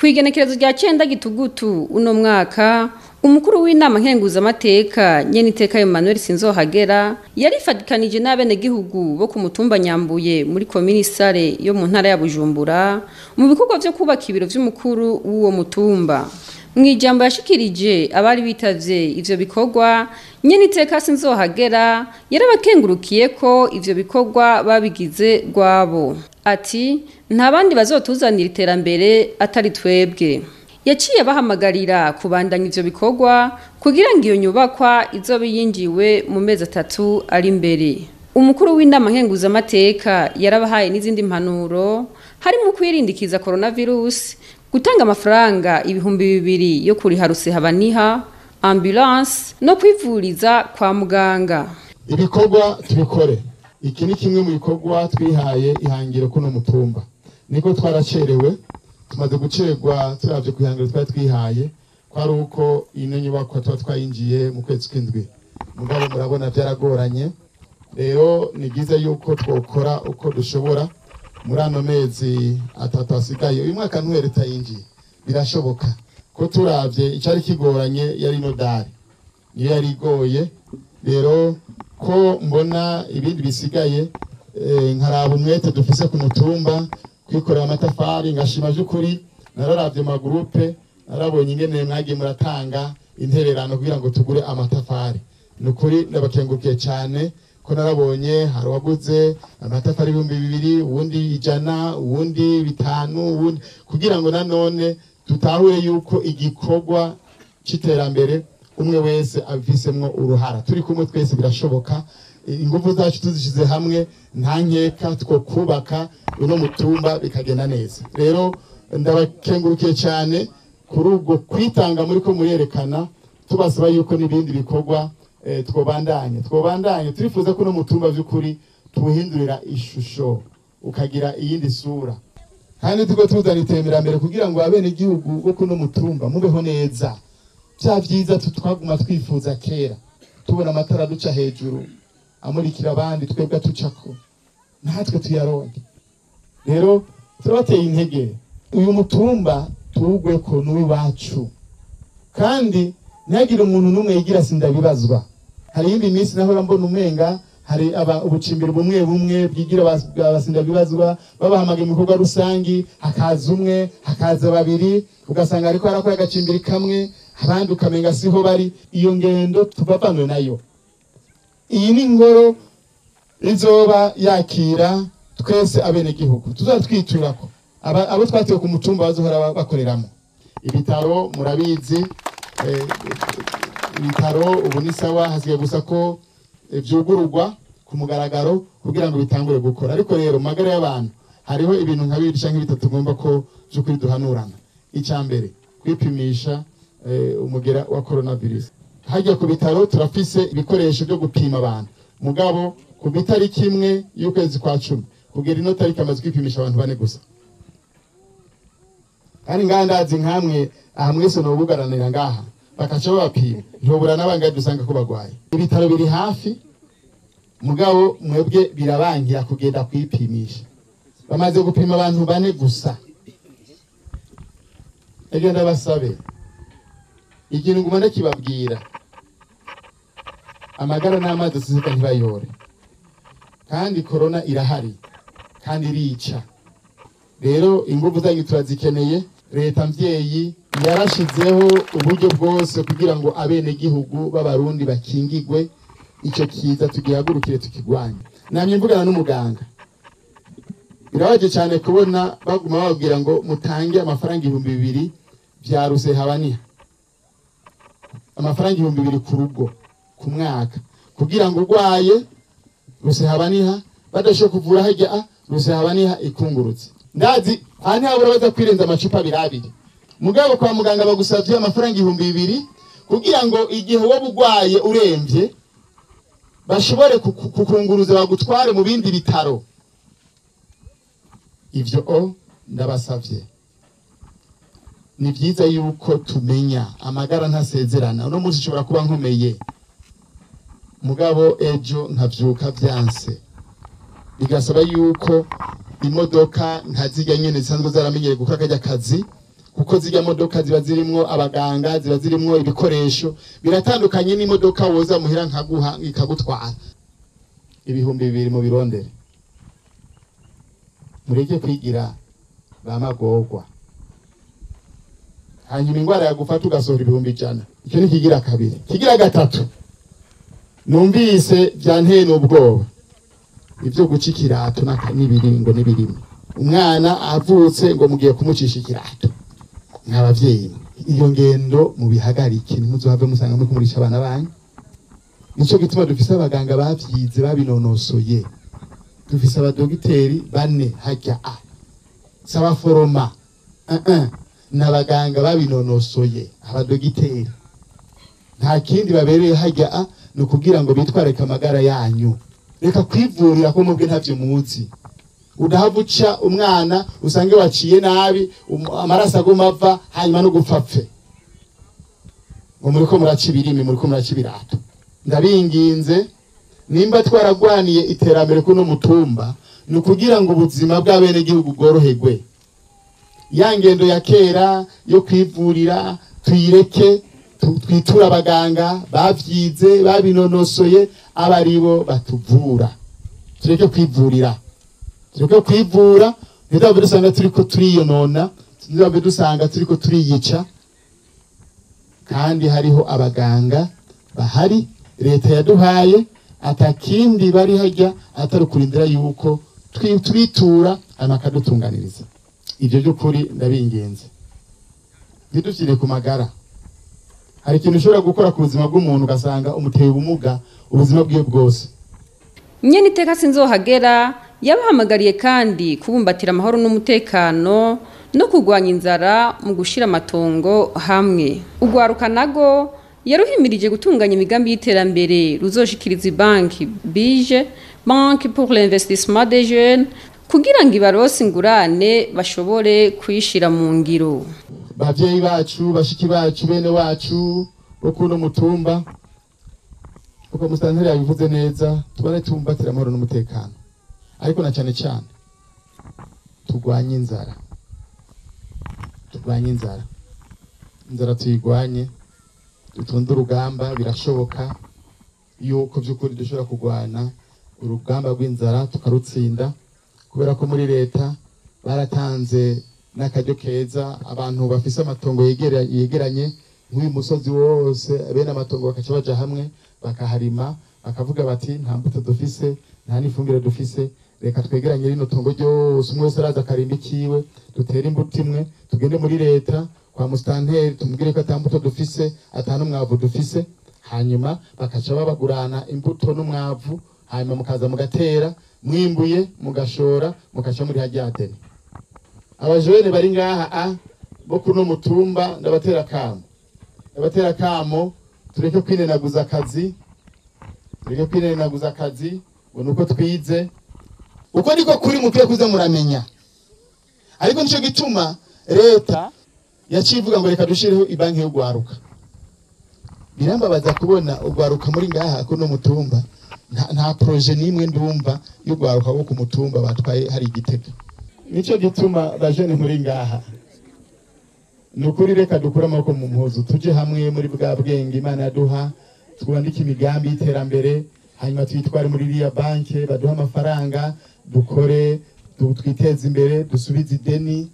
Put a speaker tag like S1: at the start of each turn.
S1: Kwigenekerezo rya 9 gitugutu uno mwaka umukuru w'inama nkenguzamateka nyeniteka Emmanuel Sinzohagera yarifatikanije n'abene gihugu bo ku mutumba Nyambuye muri komini Sare yo mu ntara ya Bujumbura mu bikorwa byo kubaka ibiro vy'umukuru w'uwo mutumba. Mwijambo yashikirije abari bitavye ivyo bikorwa nyeniteka Sinzohagera yarabakengurukiye ko ivyo bikorwa babigize rwabo. Ati nta bandi bazotuzanira iterambere atari twebwe. Yaciye bahamagarira kubandanya ivyo bikorwa kugira ngo iyo nyubakwa izobe yinjiwe mu mezi 3 ari imbere. Umukuru w'inama nkenguzamateka yarabahaye n'izindi mpanuro harimo kwirindikiza coronavirus, gutanga amafaranga ibihumbi 200 yo kuriha Rusehabaniha, ambulance no kwivuriza kwa muganga.
S2: Ibikorwa tubikore. Iki ni kimwe mu bikorwa twihaye ihangiro kuno mutumba. Niko twaracerewe, tumaze gucerwa turavye kwihangiro twari twihaye, kwari uko ino nyubako twayinjiye mu kwezi kw'indwi. Mugabo murabona byaragoranye. Rero ni byiza yuko twokora uko dushobora muri ano mezi 3 asigaye. Uyu mwaka ntuhereta yinjiye. Birashoboka ko turavye icari kigoranye yari nodari. Niyo yari igoye. Rero ko mbona ibindi bisigaye nkaraba umwete dufise ku mutumba kwikorera amatafari ngashima by'ukuri nararavye ma groupe narabonye ingene mwagiye muratanga intererano kugira ngo tugure amatafari. Nukuri ndabakengurukiye cyane ko narabonye hari waguze amatafari 200 uwundi 100 uwundi 5 uwundi kugira ngo nanone tutahure yuko igikorwa c'iterambere umwe wese abifisemwo uruhara. Turi kumwe twese birashoboka. Ingufu zacu tuzishize hamwe nta nkeka two kubaka uno mutumba bikagenda neza. Rero ndabakengurukiye cyane kuri ubwo kwitanga muri ko murerekana tubasaba yuko nibindi bikorwa twobandanye turifuza ko uno mutumba by'ukuri tuwuhindurira ishusho ukagira iyindi sura, kandi tuko tuzana iterambere kugira ngo abene igihugu bo kuno mutumba mubeho neza. Bya byiza twaguma twifuza kera tubona amatara duca hejuru amurikira abandi twebwe tucako natwe tuyaronke. Rero turabateye intege uyu mutumba tugwe ko n'uwacu, kandi ntagire umuntu numwe yigira sindabibazwa. Hari indi minsi naho mbona umenga hari ubucimbiro bumwe bwigira abasindabibazwa babahamagaye mu bikorwa rusangi, hakaza umwe hakaza babiri ugasanga ariko arakora agacimbiri kamwe abandi ukamenga siho bari. Iyo ngendo tuvavanwe nayo. Iyi ni ngoro izoba yakira twese abene gihugu tuzatwiturako abo twatiwe ku mutumba bazohora bakoreramo. Ibitaro murabizi, ibitaro ubu ni sawa, hasigaye gusa ko vyugururwa ku mugaragaro kugira ngo bitangure gukora. Ariko rero magara y'abantu hariho ibintu nka 2 canke 3 tugomba ko by'ukuri duhanurana. Icambere kwipimisha umugera wa coronavirus. Hajya ku bitaro turafise ibikoresho byo gupima abantu. Mugabo ku bitariki imwe y'ukwezi kwa 10 kugera ino tariki amaze kwipimisha abantu 4 gusa. Kandi ngandazi nkamwe aha mwese no bugaranira ngaha bakaca bapima ntobura nabanga dusanga ko bagwaye. Ibitaro biri hafi mugabo mwebwe birabangira kugenda kwipimisha. Bamaze gupima abantu 4 gusa. Egenda basabe ikintu ngumana kibabwira amagara n'amazi sizika ntibayore, kandi corona irahari kandi irica. Rero ingufu zanyu turazikeneye. Leta mvyeyi yarashizeho uburyo bwose kugira ngo abene gihugu b'abarundi bakingigwe ico kiza tugihagurukire tukigwanye. Namye mvugana n'umuganga, birabaje cyane kubona baguma babwira ngo mutange amafaranga 200 vya Rusehabaniha, amafaranga 200 ku rugo ku mwaka kugira ngo urwaye Rusehabaniha badasho kuvura hajya Rusehabaniha ikungurutse. Ndazi hani habura baza kwirenza amacupa 200 mugabo kwa muganga bagusavye amafaranga 200 kugira ngo igihe wo bugwaye uremvye bashobore kukunguruza bagutware mu bindi bitaro. Ivyo ndabasavye. Ni byiza yuko tumenya amagara ntasezerana. Uno munsi ushobora kuba nkomeye mugabo ejo nkavyuka vyanse, bigasaba yuko imodoka nkazijya nyene zisanzwe zaramenyere gukora kajya kazi kuko zijya modoka ziba zirimwo abaganga, ziba zirimwo ibikoresho biratandukanye n'imodoka woza muhira nkaguha ikagutwara. Ibihumbi 2 mu birondere, mureke kwigira bamagorwa, hanyuma ingwara yagufata ugasohora ibihumbi 100. Icyo ni kigira kabiri. Kigira gatatu, numvise byanteye n'ubwoba ibyo guca ikirato n'ibiringo n'ibirimi. Umwana avutse ngo mugiye kumucisha ikirato, nk'abavyeyi iyo ngendo mubihagarike, ntimuzohave musanga muri kumurisha abana banyu. Nico gituma dufise abaganga bavyize babinonosoye, dufise abadogiteri 4 hajya saba foroma n'abaganga babinonosoye, abadogiteri nta kindi babereye hajya no kugira ngo bitwareke amagara yanyu. Reka kwivurira ko mubwe ntavyo muzi, udahavuca umwana usange waciye nabi amaraso agomava hanyuma no gupfapfe ngo muriko muraca ibirimi, muriko muraca ibirato. Ndabinginze nimba twaragwaniye iterambere kuno mutumba ni kugira ngo ubuzima bw'abene gihugu bworoherwe. Ya ngendo ya kera yo kwivurira tuyireke, twitura abaganga bavyize babinonosoye abaribo batuvura. Tureke kwivurira, tureke kwivura ntidabe dusanga turiko turiyonona, ntidabe dusanga turiko turiyica. Kandi hariho abaganga bahari leta yaduhaye, atakindi bari hajya atari kurindira yuko twitura anakadutunganiriza. Ibyo by'ukuri ndabingenze, ntidushyire ku magara. Hari ikintu ushobora gukora ku buzima bw'umuntu ugasanga umuteye ubumuga ubuzima bwiwe bwose.
S1: Nyeniteka Sinzohagera yabahamagariye kandi kubumbatira amahoro n'umutekano no kurwanya inzara mu gushira amatongo hamwe. Ugwaruka nago yaruhimirije gutunganya imigambi y'iterambere ruzoshikiriza banki BIGE, Banque pour l'investissement des jeunes, kugira ngo ibarose ingurane bashobore kuyishira mu ngiro.
S2: Bavyeyi bacu, bashiki bacu, bene wacu bo kuno mutumba, uko Musanteri yabivuze neza, tubare tumbatira amahoro n'umutekano, ariko na cyane cyane tugwanye inzara. Tugwanye inzara tuyigwanye, dutonde urugamba. Birashoboka yuko by'ukuri dushobora kugwana urugamba rw'inzara tukarutsinda, kubera ko muri leta baratanze n'akaryo keza abantu bafise amatongo yegeranye nk'uyu musozi wose, bene amatongo bakaca baja hamwe bakaharima, bakavuga bati nta mbuto dufise, nta n'ifumbire dufise, reka twegeranye rino tongo ryose, umwe wese araza akarimba ikiwe, dutere imbuto imwe, tugende muri leta kwa Musanteri tumubwire ko atambuto dufise, atanu mwavu dufise, hanyuma bakaca babagurana imbuto n'umwavu, hanyuma mukaza mugatera, mwimbuye mugashora, mukaca muri hajyadeni. Abajene bari ngaha bo kuno mutumba ndabatera kamo, tureke kwinenaguza akazi, ngo nuko twize. Uko niko kuri mukwiye kuza muramenya. Ariko nico gituma leta yacivuga ngo reka dushireho ibanki yo gwaruka. Birambabaza kubona ugwaruka muri ngaha kuno mutumba, nta projet nimwe ndumva yo gwaruka wo ku mutumba batwaye hari Igitega. Nico gituma bajene muri ngaha nukuri reka dukura amaboko mu mpuzu, tuje hamwe muri bwa bwenge Imana yaduha, twandike imigambi y'iterambere, hanyuma twitware muri iriya banki baduha amafaranga, dukore, twiteze imbere, dusubize ideni,